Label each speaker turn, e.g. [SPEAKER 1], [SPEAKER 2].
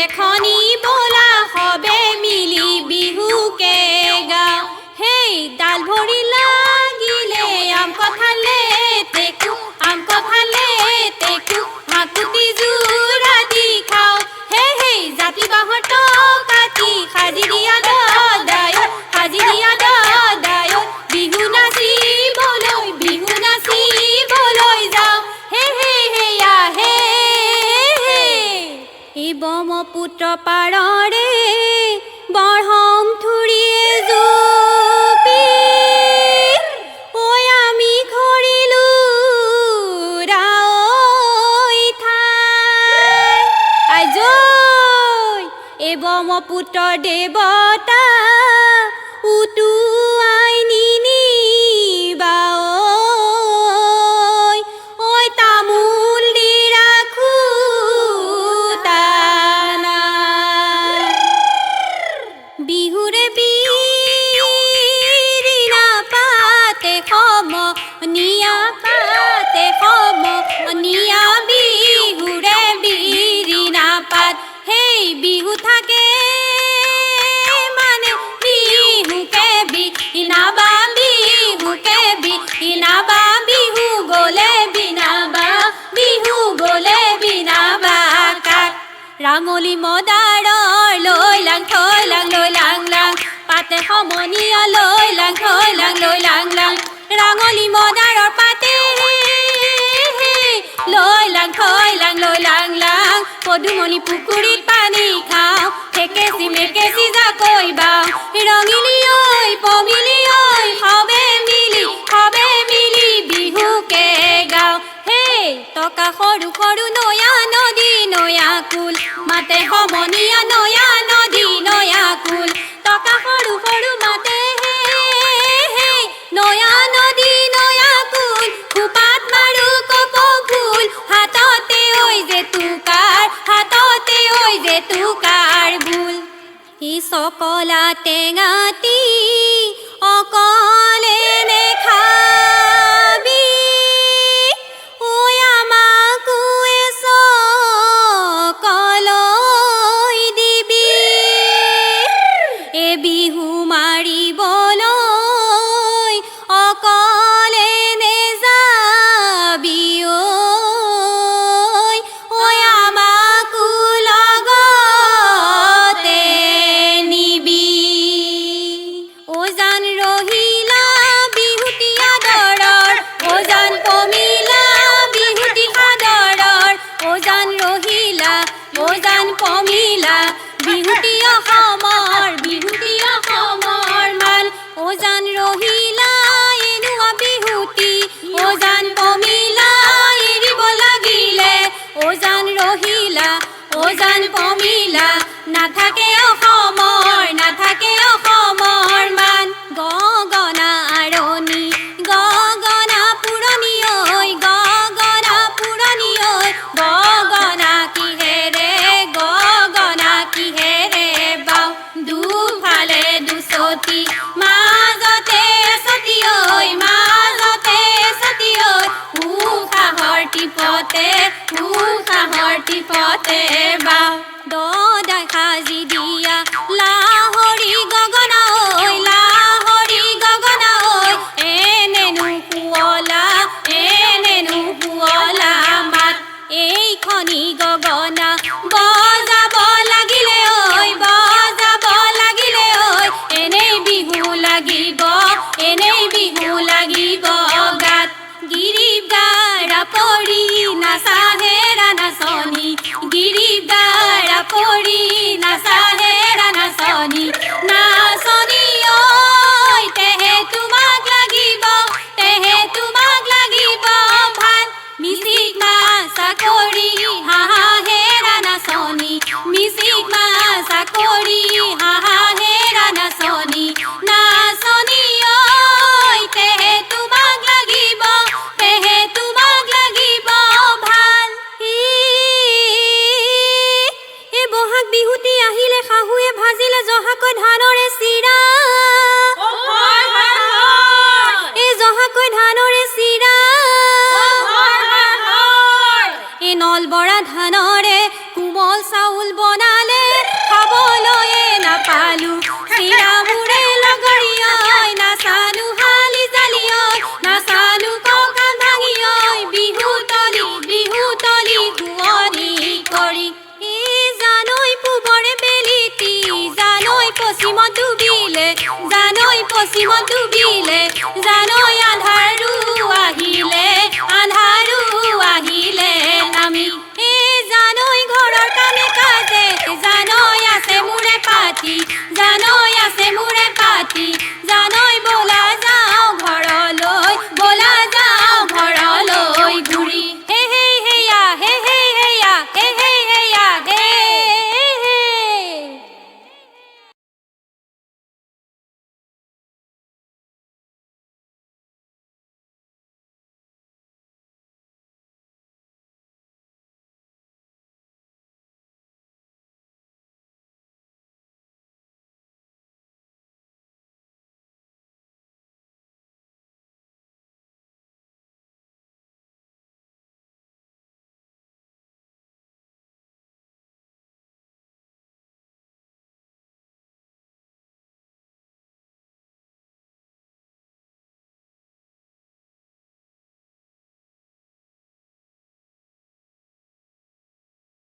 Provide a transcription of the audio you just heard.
[SPEAKER 1] এখনি বোলা সবে মিলি বিহুকে গাওঁ হেই ডাল ভৰি লাগিলে আম কঁঠালে টেকো আম কঁঠালে টেকো হাকুতি জোৰা দি খাওঁ হে হেই জাতি বাঁহৰ কাটি সাজি দিয়া দায়ত সাজি দিয়া দায়ত বিহু নাচিবলৈ যাওঁ হে হে হেয়া হে এই ব্ৰহ্মপুত্ৰ পাৰৰে বৰহম থুৰিয়ে জুপি ঐ আমি ঘৰিলো ৰাঐ ঠাই আইজৈ এই ব্ৰহ্মপুত্ৰ দেৱতা উটুৱাই নিনিবা ঐ তামোল দি ৰাখো বিহুৰে বিৰিণা পাতে সমনীয়া বিহুৰে বিৰিণা পাত হেই বিহু থাকে মানে বিহুকে বিনাবা বিহু গলে বিনাবা কাক ৰাঙলী মদাৰৰ লৈ লাং থৈ লাং লৈ লাং লাং পাতে সমনীয়া লৈ লাং থৈ লাং লৈ লাং লাং ৰাঙলী মদাৰৰ পাতে লৈ লাং থৈ লাং লৈ লাং লাং পদুমণি পুখুৰীত পানী খাওঁ ঠেকেচি মেকেচি জাকৈ বাওঁ ৰঙিলী ঐ পমিলি ঐ সবে মিলি বিহুকে গাওঁ হেই টকা সৰু সৰু নয়া নদী নয়া কুল মাতে সমনীয়া নয়া নদী নয়া কুল টকা সৰু সৰু মাতে নয়া নদী নয়া কুল খোপাত মাৰো কপৌফুল হাততে ঐ যে তুকাৰ বুল ই চকলা টেঙাতি অকলে নেখাবি ঐ আমাকো এচকলৈ দিবি এ বিহু মাৰিবলৈ অকলে নেযাবি ঐ আমাকো লগতে নিবি ও জান ৰহিলা বিহুতীয়া দৰৰ ও জান পমিলা বিহুতী সাদৰৰ ও জান ৰহিলা ও জান পমিলা বিহুতী অসমৰ মান ও জান ৰহিলা এনুৱা বিহুতী ও জান পমিলা এৰিব লাগিলে ও জান ৰহিলা ও জান পমিলা নাথাকে অসমৰ মান গগনা আৰণি গগনা পুৰণি ঐ গগনা কিহেৰে বাওঁ দুফালে দুচতি মাজতে সতি ঐ উশাহৰ টিপতে বাওঁ দদাই সাজি দিয়া লাহৰি গগনা ঐ এনেনো শুৱলা মাত এইখনি গগনা বজাব লাগিলে ঐ এনেই বিহু লাগিব গাত গিৰিব গাৰা পৰি নাচাহেৰা নাচনি নাচনি ঐ তেহে তোমাক লাগিব ভাল মিচিক মা চাকৰি হাঁহেৰা নাচনি হাঁহেৰা নাচনি ঐ তেহে তোমাক লাগিব ভাল এই বহাগ বিহুতি আহিলে শাহুৱে ভাজিলে জহাকৈ ধানৰে চিৰা এই জহাকৈ ধানৰে চিৰা এই নলবৰা ধানৰে কোমল চাউল বনালে চিৰা মুৰে লগৰী ঐ নাচানো হালি জালি ঐ নাচানো কঁকাল ভাঙি ঐ বিহু তলি শুৱনি কৰি জানৈ পূবৰে বেলিটি জানৈ পশ্চিমত ডুবিলে জানৈ